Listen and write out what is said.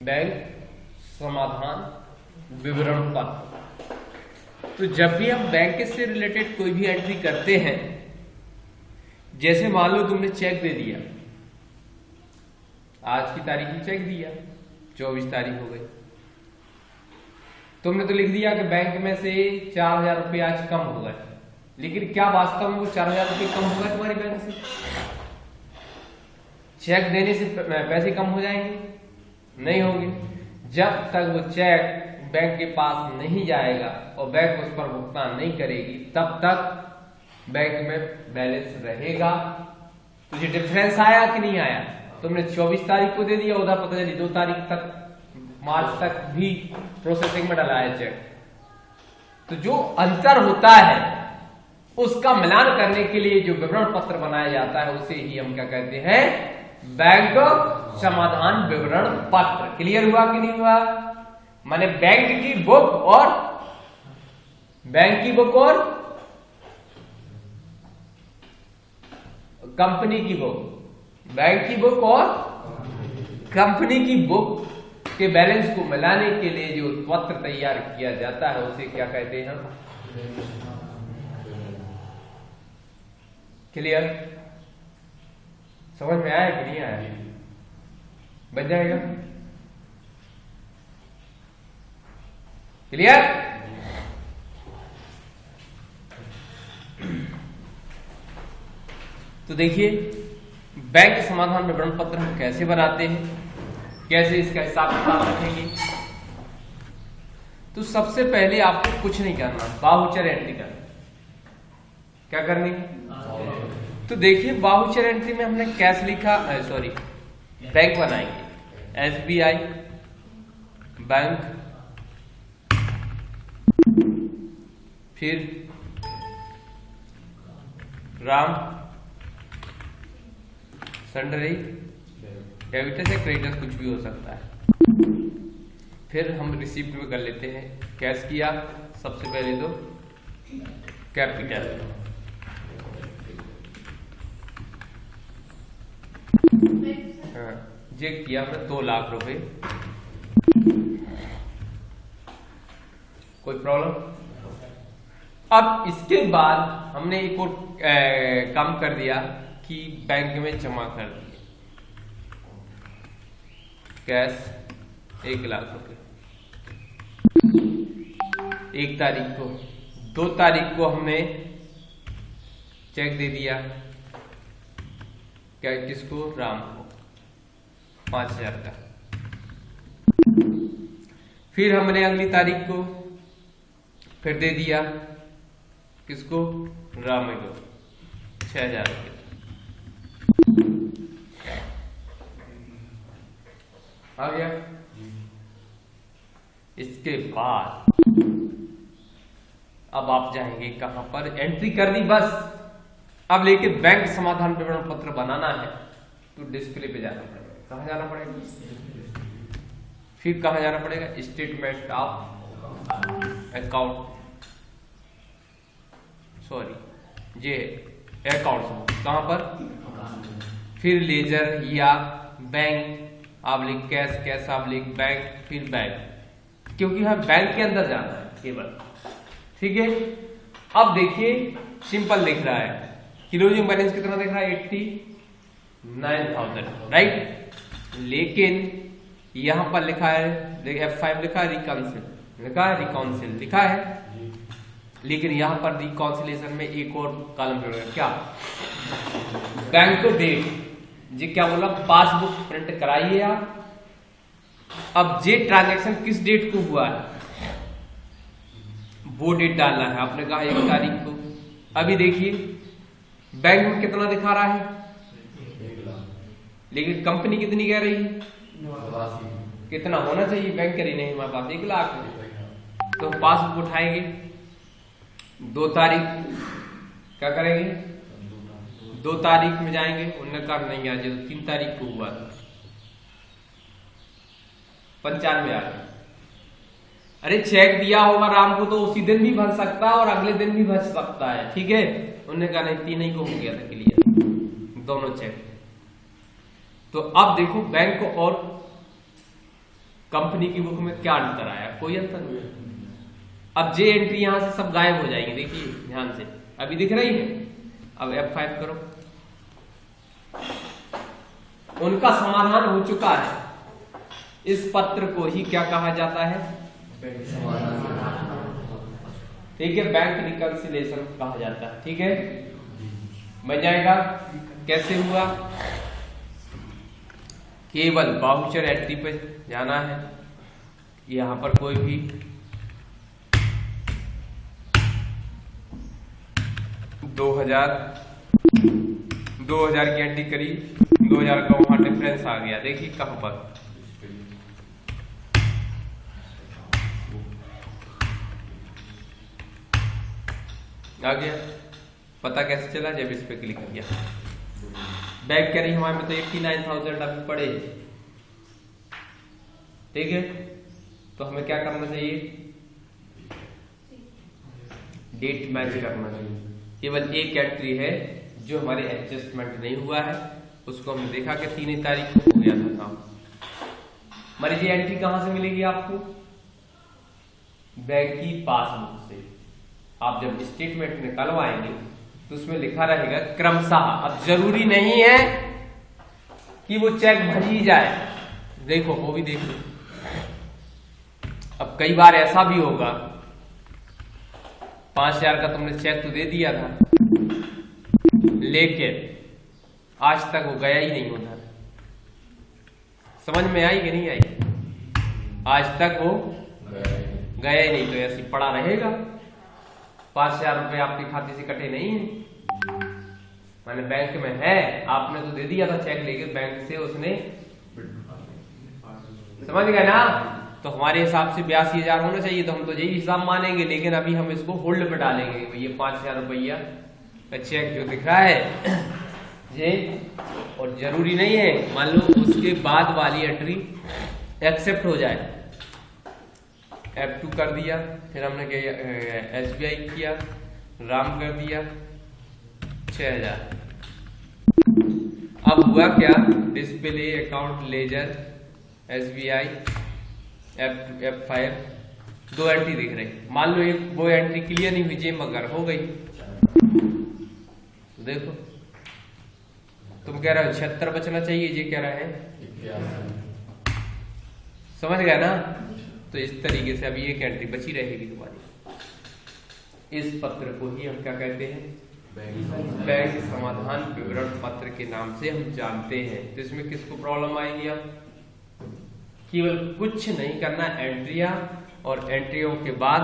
Bank समाधान विवरण पत्र। तो जब भी हम बैंक से रिलेटेड कोई भी एंट्री करते हैं, जैसे मान लो तुमने चेक दे दिया, आज की तारीख में चेक दिया, 24 तारीख हो गई, तुमने तो लिख दिया कि बैंक में से 4000 रुपये आज कम हो गए, लेकिन क्या वास्तव में वो 4000 रुपये कम हो गए तुम्हारे बैंक से? चेक देने से पैसे कम हो जाएंगे? नहीं होंगे। जब तक वो चेक बैंक के पास नहीं जाएगा और बैंक उस पर भुगतान नहीं करेगी, तब तक बैंक में बैलेंस रहेगा। तुझे डिफरेंस आया कि नहीं आया? तुमने 24 तारीख को दे दिया, उधर पता चली 2 तारीख तक, मार्च तक भी प्रोसेसिंग में डला है चेक। तो जो अंतर होता है उसका मिलान करने के लिए जो विवरण पत्र बनाया जाता है उसे ही हम क्या कहते हैं? बैंक समाधान विवरण पत्र। क्लियर हुआ कि नहीं हुआ? माने बैंक की बुक और कंपनी की बुक, बैंक की बुक और कंपनी की बुक के बैलेंस को मिलाने के लिए जो पत्र तैयार किया जाता है उसे क्या कहते हैं हम? क्लियर? समझ में आया कि नहीं आया? बन जाएगा? क्लियर? तो देखिए, बैंक समाधान विवरण पत्र हम कैसे बनाते हैं, कैसे इसका हिसाब किताब रखेंगे। तो सबसे पहले आपको कुछ नहीं करना, बाहुचर एंट्री करना। क्या करनी? तो देखिए, बाहुचर एंट्री में हमने कैश लिखा, सॉरी बैंक बनाएंगे, SBI बैंक, फिर राम सन्डरी, डेबिटर्स या क्रेडिटर्स कुछ भी हो सकता है। फिर हम रिसीप्ट में कर लेते हैं। कैश किया सबसे पहले तो कैपिटल, जे किया हमने 2 लाख रुपए। कोई प्रॉब्लम? अब इसके बाद हमने एक और काम कर दिया कि बैंक में जमा कर दिए कैश 1 लाख रुपए 1 तारीख को। 2 तारीख को हमने चेक दे दिया, क्या किसको? राम को 5000 का। फिर हमने अगली तारीख को फिर दे दिया, किसको? राम को 6000 रुपये। आ गया? इसके बाद अब आप जाएंगे कहां पर? एंट्री कर दी बस। अब लेके बैंक समाधान विवरण पत्र बनाना है तो डिस्प्ले पे जाना पड़ेगा। कहां जाना पड़ेगा? फिर कहां जाना पड़ेगा? स्टेटमेंट ऑफ अकाउंट, सॉरी ये अकाउंट कहां पर? फिर लेजर या बैंक आबलिक कैश, कैश आबलिक बैंक, फिर बैंक, क्योंकि हम बैंक के अंदर जाना है केवल। ठीक है? अब देखिए, सिंपल लिख रहा है, क्लोजिंग बैलेंस कितना दिख रहा है? 89,000, राइट। लेकिन यहां पर लिखा है, F5 लिखा है, रिकॉन्सिल लिखा है, लेकिन यहां पर रिकॉन्सिलेशन में एक और कॉलम जोड़ेगा। क्या? Bank date. जी क्या बोला? पासबुक प्रिंट कराइए आप। अब जे ट्रांजैक्शन किस डेट को हुआ है वो डेट डालना है। आपने कहा 1 तारीख को। अभी देखिए, बैंक में कितना दिखा रहा है, लेकिन कंपनी कितनी कह रही है? कितना होना चाहिए? बैंक करी नहीं, हमारे पास 1 लाख। तो पासबुक उठाएंगे, 2 तारीख क्या करेंगे? 2 तारीख में जाएंगे। उन्होंने कहा नहीं आज, तो 3 तारीख को हुआ था, 95 आ गया। अरे चेक दिया होगा राम को तो उसी दिन भी भर सकता है और अगले दिन भी भर सकता है। ठीक है? उन्होंने कहा नहीं, 3 ही को हो गया था क्लियर, दोनों चेक। तो अब देखो, बैंक और कंपनी की बुक में क्या अंतर आया? कोई अंतर नहीं। अब जे एंट्री यहां से सब गायब हो जाएंगी, देखिए ध्यान से, अभी दिख रही है। अब F5 करो, उनका समाधान हो चुका है। इस पत्र को ही क्या कहा जाता है? ठीक है, बैंक रिकंसिलेशन कहा जाता है। ठीक है, बन जाएगा। कैसे हुआ? केवल वाउचर एंट्री पे जाना है, यहां पर कोई भी दो हजार की एंट्री करी, 2000 का वहां डिफरेंस आ गया। देखिए कहां पर आ गया, पता कैसे चला? जब इस पे क्लिक किया। बैक करी हमारे में तो 89,000 अभी पड़े। ठीक है, तो हमें क्या करना चाहिए? डेट मैच करना चाहिए। केवल एक एंट्री है जो हमारे एडजस्टमेंट नहीं हुआ है, उसको हमने देखा कि 3 तारीख को हो गया था काम। हमारी ये एंट्री कहां से मिलेगी आपको? बैंक की पासबुक से। आप जब स्टेटमेंट निकलवाएंगे तो उसमें लिखा रहेगा क्रमशः। अब जरूरी नहीं है कि वो चेक भर ही जाए, देखो वो भी देख लो। अब कई बार ऐसा भी होगा, 5,000 का तुमने चेक तो दे दिया था, लेकिन आज तक वो गया ही नहीं उधर। समझ में आई कि नहीं आई? आज तक वो गया ही नहीं, तो ऐसे पड़ा रहेगा। 5,000 रुपए आपके खाते से कटे नहीं है, मैंने बैंक में है, आपने तो दे दिया था चेक लेके बैंक से, उसने, समझ गए ना? तो हमारे हिसाब से 82,000 होना चाहिए, तो हम तो यही हिसाब मानेंगे। लेकिन अभी हम इसको होल्ड पे डालेंगे, ये 5,000 रुपया का चेक जो दिख रहा है ये, और जरूरी नहीं है मान लो उसके बाद वाली एंट्री एक्सेप्ट हो जाए। F2 कर दिया, फिर हमने SBI किया, राम कर दिया 6,000। अब हुआ क्या? Display account laser SBI F5 2 entry दिख रही। मान लो एक वो एंट्री क्लियर नहीं हुई, मगर हो गई। तो देखो तुम कह रहे हो 76 बचना चाहिए, ये कह रहा है, समझ गए ना? तो इस तरीके से अभी एक एंट्री बची रहेगी तुम्हारी। इस पत्र को ही हम क्या कहते हैं? बैंक समाधान विवरण पत्र के नाम से हम जानते हैं। तो इसमें किसको प्रॉब्लम आएगी? अब केवल कुछ नहीं करना, एंट्रियां और एंट्रियों के बाद